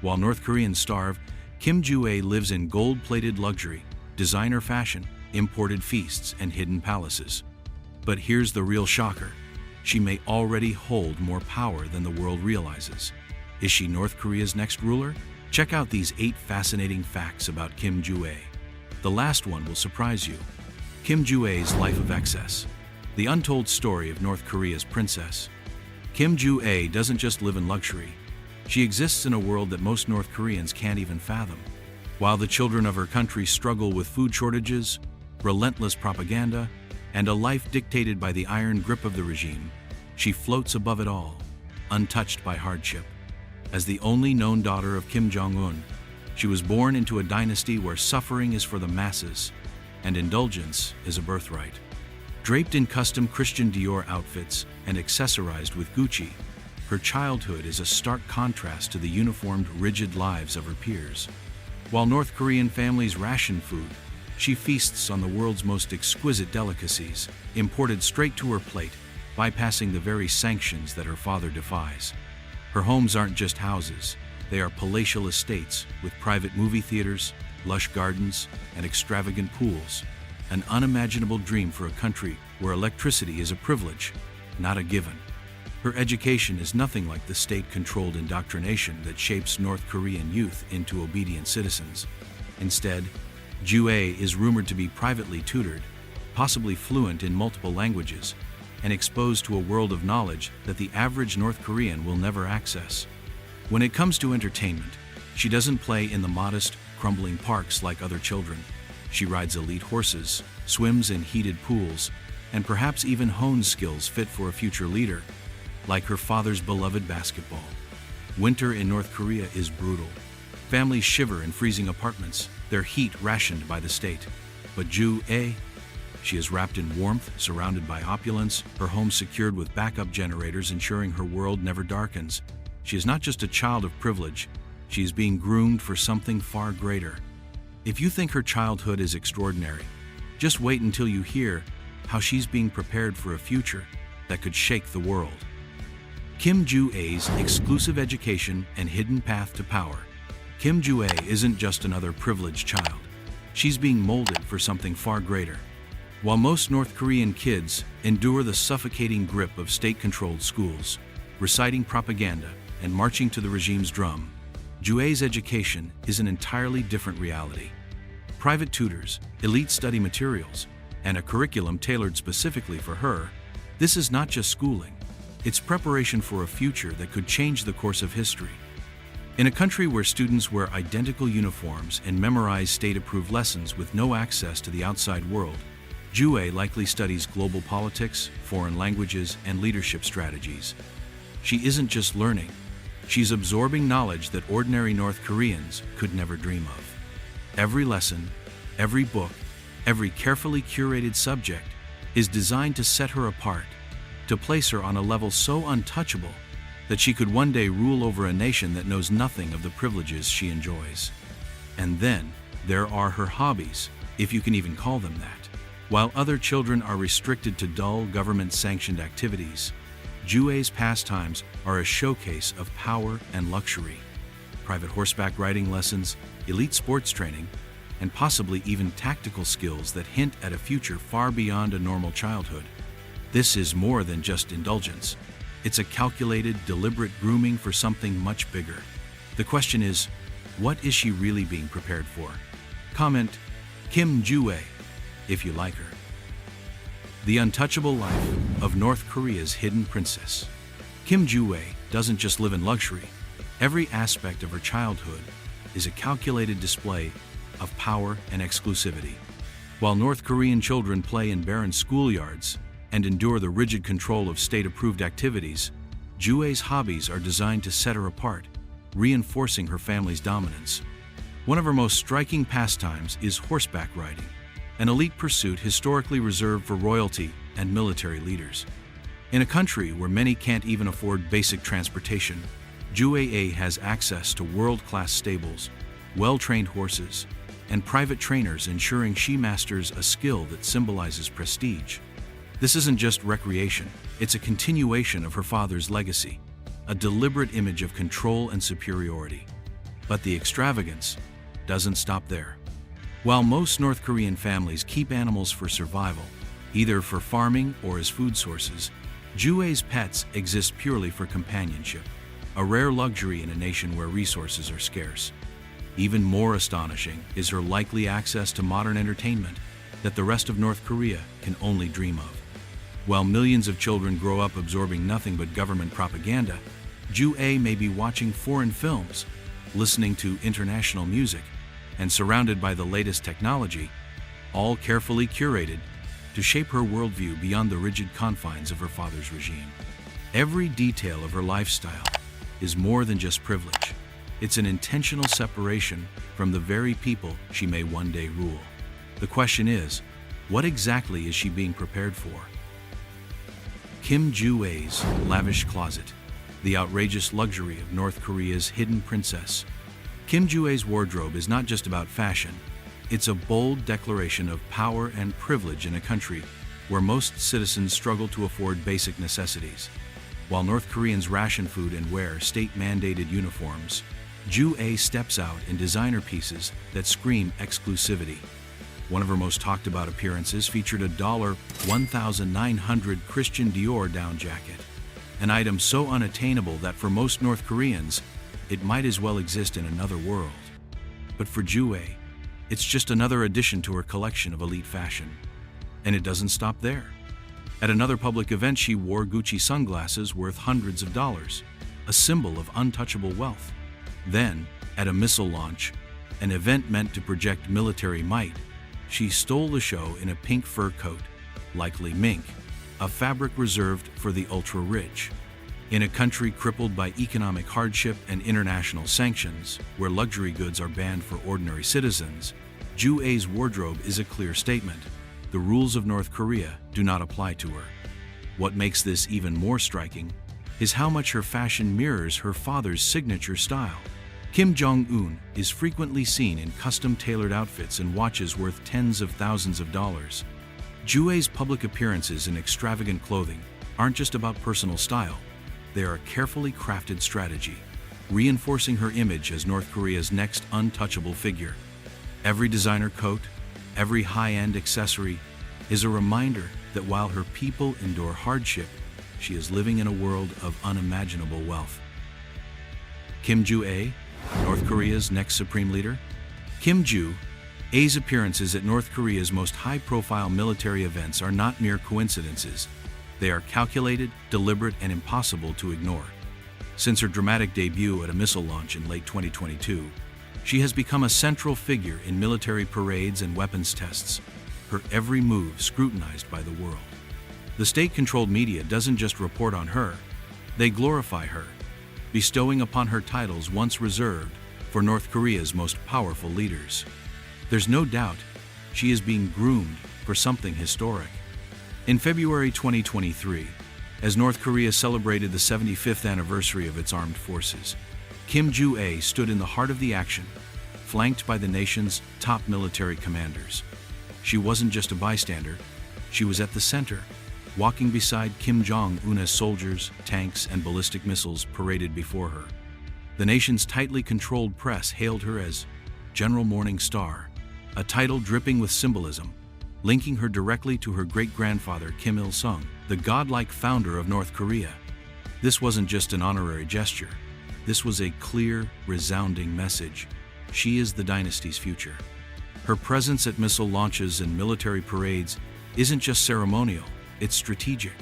While North Koreans starve, Kim Ju-ae lives in gold-plated luxury, designer fashion, imported feasts, and hidden palaces. But here's the real shocker. She may already hold more power than the world realizes. Is she North Korea's next ruler? Check out these 8 fascinating facts about Kim Ju-ae. The last one will surprise you. Kim Ju-ae's life of excess. The untold story of North Korea's princess. Kim Ju-ae doesn't just live in luxury. She exists in a world that most North Koreans can't even fathom. While the children of her country struggle with food shortages, relentless propaganda, and a life dictated by the iron grip of the regime, she floats above it all, untouched by hardship. As the only known daughter of Kim Jong Un, she was born into a dynasty where suffering is for the masses, and indulgence is a birthright. Draped in custom Christian Dior outfits and accessorized with Gucci, her childhood is a stark contrast to the uniformed, rigid lives of her peers. While North Korean families ration food, she feasts on the world's most exquisite delicacies, imported straight to her plate, bypassing the very sanctions that her father defies. Her homes aren't just houses, they are palatial estates with private movie theaters, lush gardens, and extravagant pools, an unimaginable dream for a country where electricity is a privilege, not a given. Her education is nothing like the state-controlled indoctrination that shapes North Korean youth into obedient citizens. Instead, Ju-ae is rumored to be privately tutored, possibly fluent in multiple languages, and exposed to a world of knowledge that the average North Korean will never access. When it comes to entertainment, she doesn't play in the modest, crumbling parks like other children. She rides elite horses, swims in heated pools, and perhaps even hones skills fit for a future leader, like her father's beloved basketball. Winter in North Korea is brutal. Families shiver in freezing apartments, their heat rationed by the state. But Ju-ae, she is wrapped in warmth, surrounded by opulence, her home secured with backup generators ensuring her world never darkens. She is not just a child of privilege, she is being groomed for something far greater. If you think her childhood is extraordinary, just wait until you hear how she's being prepared for a future that could shake the world. Kim Ju-ae's exclusive education and hidden path to power. Kim Ju-ae isn't just another privileged child. She's being molded for something far greater. While most North Korean kids endure the suffocating grip of state-controlled schools, reciting propaganda and marching to the regime's drum, Ju-ae's education is an entirely different reality. Private tutors, elite study materials, and a curriculum tailored specifically for her, this is not just schooling. It's preparation for a future that could change the course of history. In a country where students wear identical uniforms and memorize state-approved lessons with no access to the outside world, Ju-ae likely studies global politics, foreign languages, and leadership strategies. She isn't just learning, she's absorbing knowledge that ordinary North Koreans could never dream of. Every lesson, every book, every carefully curated subject is designed to set her apart, to place her on a level so untouchable that she could one day rule over a nation that knows nothing of the privileges she enjoys. And then, there are her hobbies, if you can even call them that. While other children are restricted to dull, government-sanctioned activities, Ju-ae's pastimes are a showcase of power and luxury. Private horseback riding lessons, elite sports training, and possibly even tactical skills that hint at a future far beyond a normal childhood. This is more than just indulgence. It's a calculated, deliberate grooming for something much bigger. The question is, what is she really being prepared for? Comment, Kim Ju-ae, if you like her. The untouchable life of North Korea's hidden princess. Kim Ju-ae doesn't just live in luxury. Every aspect of her childhood is a calculated display of power and exclusivity. While North Korean children play in barren schoolyards and endure the rigid control of state-approved activities, Ju-ae's hobbies are designed to set her apart, reinforcing her family's dominance. One of her most striking pastimes is horseback riding, an elite pursuit historically reserved for royalty and military leaders. In a country where many can't even afford basic transportation, Ju-ae has access to world-class stables, well-trained horses, and private trainers ensuring she masters a skill that symbolizes prestige. This isn't just recreation, it's a continuation of her father's legacy, a deliberate image of control and superiority. But the extravagance doesn't stop there. While most North Korean families keep animals for survival, either for farming or as food sources, Ju-ae's pets exist purely for companionship, a rare luxury in a nation where resources are scarce. Even more astonishing is her likely access to modern entertainment that the rest of North Korea can only dream of. While millions of children grow up absorbing nothing but government propaganda, Ju-ae may be watching foreign films, listening to international music, and surrounded by the latest technology, all carefully curated to shape her worldview beyond the rigid confines of her father's regime. Every detail of her lifestyle is more than just privilege. It's an intentional separation from the very people she may one day rule. The question is, what exactly is she being prepared for? Kim Ju-ae's lavish closet, the outrageous luxury of North Korea's hidden princess. Kim Ju-ae's wardrobe is not just about fashion. It's a bold declaration of power and privilege in a country where most citizens struggle to afford basic necessities. While North Koreans ration food and wear state-mandated uniforms, Ju-ae steps out in designer pieces that scream exclusivity. One of her most talked about appearances featured a $1,900 Christian Dior down jacket, an item so unattainable that for most North Koreans, it might as well exist in another world. But for Ju-ae, it's just another addition to her collection of elite fashion. And it doesn't stop there. At another public event, she wore Gucci sunglasses worth hundreds of dollars, a symbol of untouchable wealth. Then, at a missile launch, an event meant to project military might, she stole the show in a pink fur coat, likely mink, a fabric reserved for the ultra-rich. In a country crippled by economic hardship and international sanctions, where luxury goods are banned for ordinary citizens, Ju-ae's wardrobe is a clear statement. The rules of North Korea do not apply to her. What makes this even more striking is how much her fashion mirrors her father's signature style. Kim Jong Un is frequently seen in custom-tailored outfits and watches worth tens of thousands of dollars. Ju-ae's public appearances in extravagant clothing aren't just about personal style. They are a carefully crafted strategy, reinforcing her image as North Korea's next untouchable figure. Every designer coat, every high-end accessory is a reminder that while her people endure hardship, she is living in a world of unimaginable wealth. Kim Ju-ae, North Korea's next supreme leader? Kim Ju-ae's appearances at North Korea's most high-profile military events are not mere coincidences. They are calculated, deliberate, and impossible to ignore. Since her dramatic debut at a missile launch in late 2022, she has become a central figure in military parades and weapons tests, her every move scrutinized by the world. The state-controlled media doesn't just report on her, they glorify her, bestowing upon her titles once reserved for North Korea's most powerful leaders. There's no doubt she is being groomed for something historic. In February 2023, as North Korea celebrated the 75th anniversary of its armed forces, Kim Ju-ae stood in the heart of the action, flanked by the nation's top military commanders. She wasn't just a bystander, she was at the center, walking beside Kim Jong Un as soldiers, tanks, and ballistic missiles paraded before her. The nation's tightly controlled press hailed her as General Morning Star, a title dripping with symbolism, linking her directly to her great-grandfather Kim Il-sung, the godlike founder of North Korea. This wasn't just an honorary gesture. This was a clear, resounding message. She is the dynasty's future. Her presence at missile launches and military parades isn't just ceremonial, it's strategic.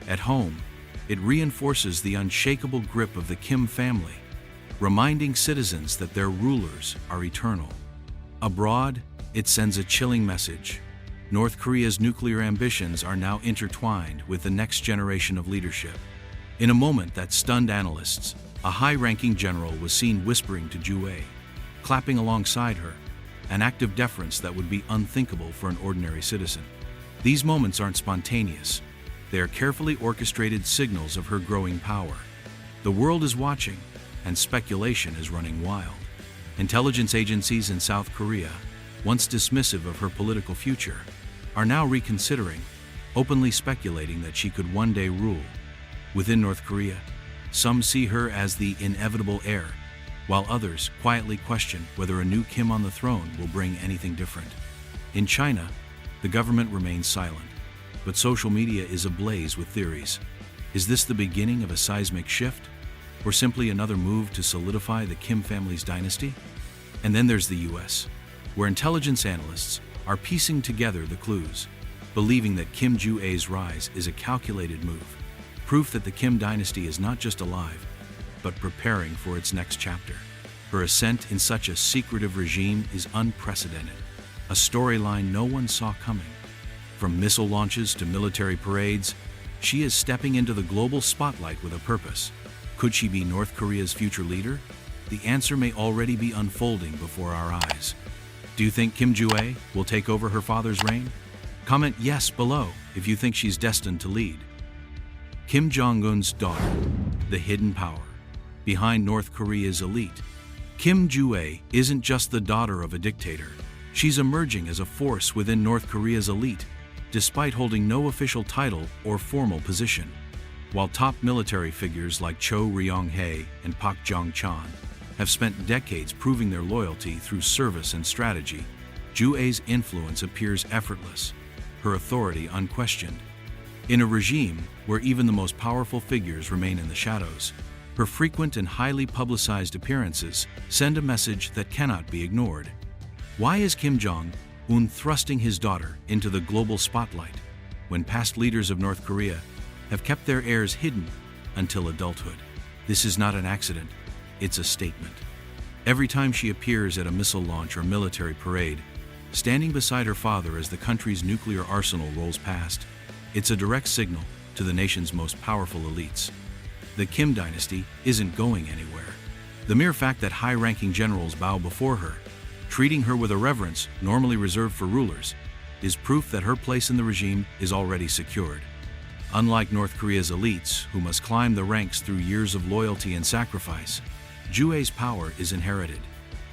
At home, it reinforces the unshakable grip of the Kim family, reminding citizens that their rulers are eternal. Abroad, it sends a chilling message. North Korea's nuclear ambitions are now intertwined with the next generation of leadership. In a moment that stunned analysts, a high-ranking general was seen whispering to Ju-ae, clapping alongside her, an act of deference that would be unthinkable for an ordinary citizen. These moments aren't spontaneous. They are carefully orchestrated signals of her growing power. The world is watching, and speculation is running wild. Intelligence agencies in South Korea, once dismissive of her political future, are now reconsidering, openly speculating that she could one day rule. Within North Korea, some see her as the inevitable heir, while others quietly question whether a new Kim on the throne will bring anything different. In China, the government remains silent, but social media is ablaze with theories. Is this the beginning of a seismic shift, or simply another move to solidify the Kim family's dynasty? And then there's the US, where intelligence analysts are piecing together the clues, believing that Kim Ju-ae's rise is a calculated move, proof that the Kim dynasty is not just alive, but preparing for its next chapter. Her ascent in such a secretive regime is unprecedented, a storyline no one saw coming. From missile launches to military parades, she is stepping into the global spotlight with a purpose. Could she be North Korea's future leader? The answer may already be unfolding before our eyes. Do you think Kim Ju-ae will take over her father's reign? Comment yes below if you think she's destined to lead. Kim Jong Un's daughter, the hidden power behind North Korea's elite. Kim Ju-ae isn't just the daughter of a dictator. She's emerging as a force within North Korea's elite, despite holding no official title or formal position. While top military figures like Cho Ryong-hae and Park Jong-chan have spent decades proving their loyalty through service and strategy, Ju-ae's influence appears effortless, her authority unquestioned. In a regime where even the most powerful figures remain in the shadows, her frequent and highly publicized appearances send a message that cannot be ignored. Why is Kim Jong Un thrusting his daughter into the global spotlight when past leaders of North Korea have kept their heirs hidden until adulthood? This is not an accident, it's a statement. Every time she appears at a missile launch or military parade, standing beside her father as the country's nuclear arsenal rolls past, it's a direct signal to the nation's most powerful elites. The Kim dynasty isn't going anywhere. The mere fact that high-ranking generals bow before her, treating her with a reverence normally reserved for rulers, is proof that her place in the regime is already secured. Unlike North Korea's elites, who must climb the ranks through years of loyalty and sacrifice, Ju-ae's power is inherited.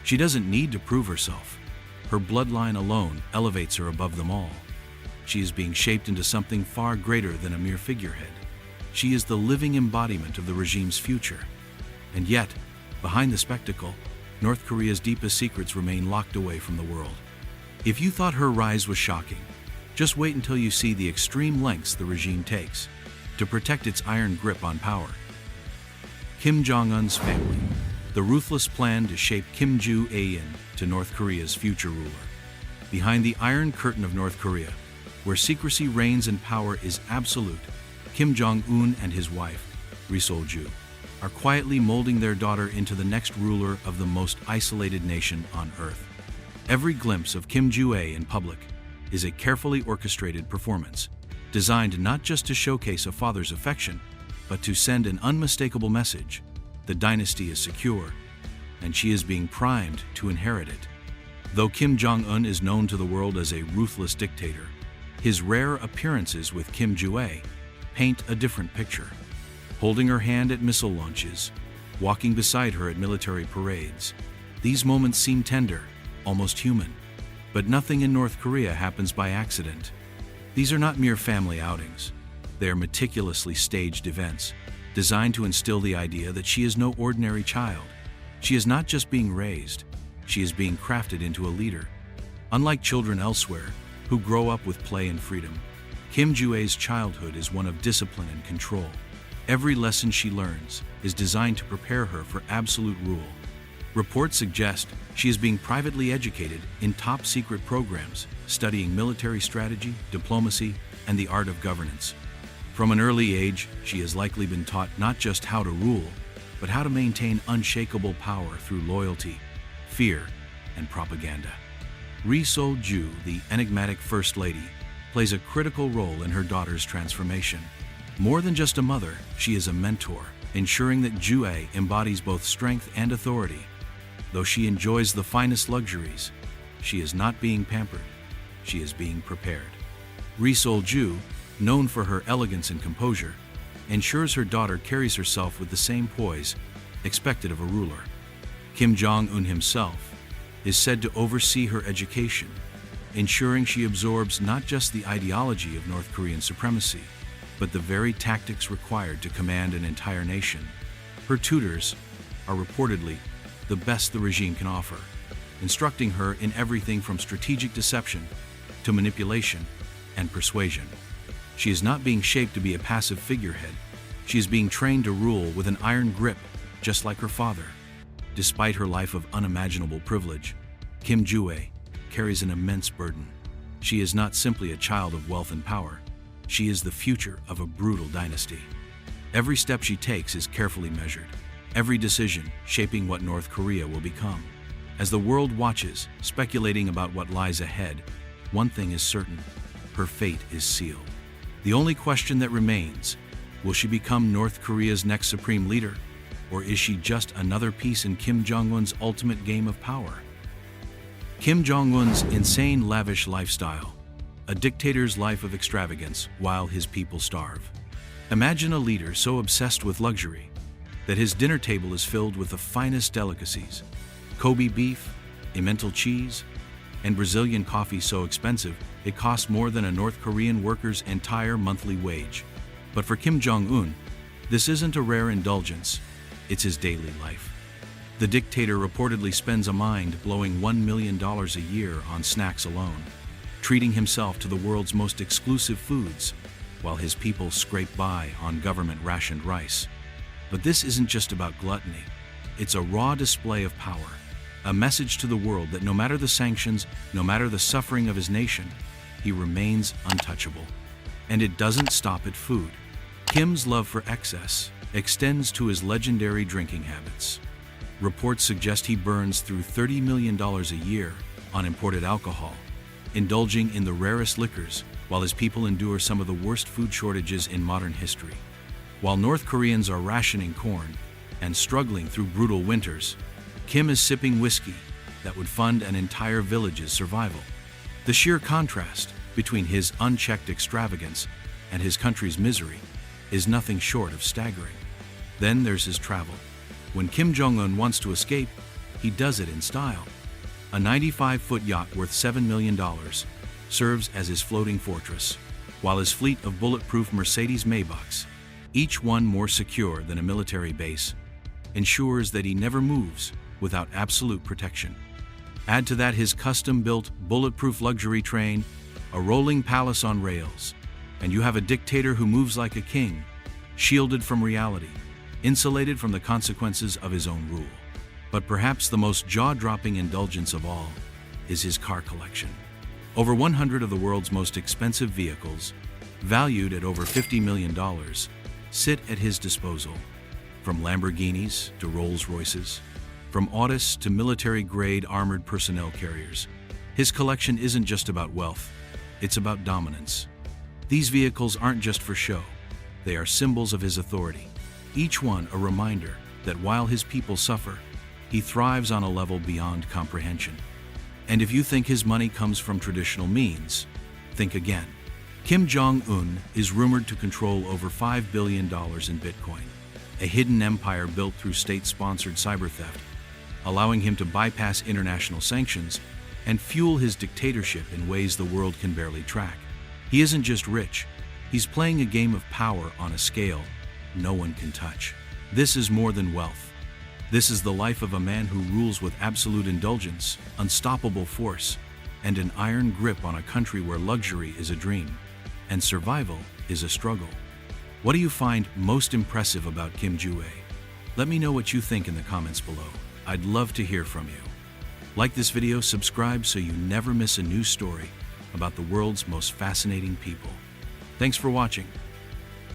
She doesn't need to prove herself. Her bloodline alone elevates her above them all. She is being shaped into something far greater than a mere figurehead. She is the living embodiment of the regime's future. And yet, behind the spectacle, North Korea's deepest secrets remain locked away from the world. If you thought her rise was shocking, just wait until you see the extreme lengths the regime takes to protect its iron grip on power. Kim Jong Un's family, the ruthless plan to shape Kim Ju-ae into North Korea's future ruler. Behind the Iron Curtain of North Korea, where secrecy reigns and power is absolute, Kim Jong Un and his wife, Ri Sol-ju, are quietly molding their daughter into the next ruler of the most isolated nation on earth. Every glimpse of Kim Ju-ae in public is a carefully orchestrated performance, designed not just to showcase a father's affection, but to send an unmistakable message: the dynasty is secure, and she is being primed to inherit it. Though Kim Jong Un is known to the world as a ruthless dictator, his rare appearances with Kim Ju-ae paint a different picture. Holding her hand at missile launches, walking beside her at military parades, these moments seem tender, almost human. But nothing in North Korea happens by accident. These are not mere family outings. They are meticulously staged events, designed to instill the idea that she is no ordinary child. She is not just being raised, she is being crafted into a leader. Unlike children elsewhere, who grow up with play and freedom, Kim Ju-ae's childhood is one of discipline and control. Every lesson she learns is designed to prepare her for absolute rule. Reports suggest she is being privately educated in top-secret programs, studying military strategy, diplomacy, and the art of governance. From an early age, she has likely been taught not just how to rule, but how to maintain unshakable power through loyalty, fear, and propaganda. Ri Sol-ju, the enigmatic First Lady, plays a critical role in her daughter's transformation. More than just a mother, she is a mentor, ensuring that Ju-ae embodies both strength and authority. Though she enjoys the finest luxuries, she is not being pampered, she is being prepared. Ri Sol-ju, known for her elegance and composure, ensures her daughter carries herself with the same poise expected of a ruler. Kim Jong Un himself is said to oversee her education, ensuring she absorbs not just the ideology of North Korean supremacy, but the very tactics required to command an entire nation. Her tutors are reportedly the best the regime can offer, instructing her in everything from strategic deception to manipulation and persuasion. She is not being shaped to be a passive figurehead. She is being trained to rule with an iron grip, just like her father. Despite her life of unimaginable privilege, Kim Ju-ae carries an immense burden. She is not simply a child of wealth and power. She is the future of a brutal dynasty. Every step she takes is carefully measured, every decision shaping what North Korea will become. As the world watches, speculating about what lies ahead, one thing is certain: her fate is sealed. The only question that remains: will she become North Korea's next supreme leader, or is she just another piece in Kim Jong-un's ultimate game of power? Kim Jong-un's insane, lavish lifestyle, a dictator's life of extravagance while his people starve. Imagine a leader so obsessed with luxury that his dinner table is filled with the finest delicacies: Kobe beef, Emmental cheese, and Brazilian coffee so expensive it costs more than a North Korean worker's entire monthly wage. But for Kim Jong-un, this isn't a rare indulgence, it's his daily life. The dictator reportedly spends a mind-blowing $1 million a year on snacks alone, treating himself to the world's most exclusive foods, while his people scrape by on government-rationed rice. But this isn't just about gluttony. It's a raw display of power, a message to the world that no matter the sanctions, no matter the suffering of his nation, he remains untouchable. And it doesn't stop at food. Kim's love for excess extends to his legendary drinking habits. Reports suggest he burns through $30 million a year on imported alcohol, indulging in the rarest liquors while his people endure some of the worst food shortages in modern history. While North Koreans are rationing corn and struggling through brutal winters, Kim is sipping whiskey that would fund an entire village's survival. The sheer contrast between his unchecked extravagance and his country's misery is nothing short of staggering. Then there's his travel. When Kim Jong-un wants to escape, he does it in style. A 95-foot yacht worth $7 million serves as his floating fortress, while his fleet of bulletproof Mercedes Maybachs, each one more secure than a military base, ensures that he never moves without absolute protection. Add to that his custom-built, bulletproof luxury train, a rolling palace on rails, and you have a dictator who moves like a king, shielded from reality, insulated from the consequences of his own rule. But perhaps the most jaw-dropping indulgence of all is his car collection. Over 100 of the world's most expensive vehicles, valued at over $50 million, sit at his disposal. From Lamborghinis to Rolls-Royces, from Autos to military-grade armored personnel carriers, his collection isn't just about wealth, it's about dominance. These vehicles aren't just for show, they are symbols of his authority, each one a reminder that while his people suffer, he thrives on a level beyond comprehension. And if you think his money comes from traditional means, think again. Kim Jong-un is rumored to control over $5 billion in Bitcoin, a hidden empire built through state-sponsored cyber theft, allowing him to bypass international sanctions and fuel his dictatorship in ways the world can barely track. He isn't just rich, he's playing a game of power on a scale no one can touch. This is more than wealth. This is the life of a man who rules with absolute indulgence, unstoppable force, and an iron grip on a country where luxury is a dream and survival is a struggle. What do you find most impressive about Kim Ju-ae? Let me know what you think in the comments below. I'd love to hear from you. Like this video, subscribe so you never miss a new story about the world's most fascinating people. Thanks for watching.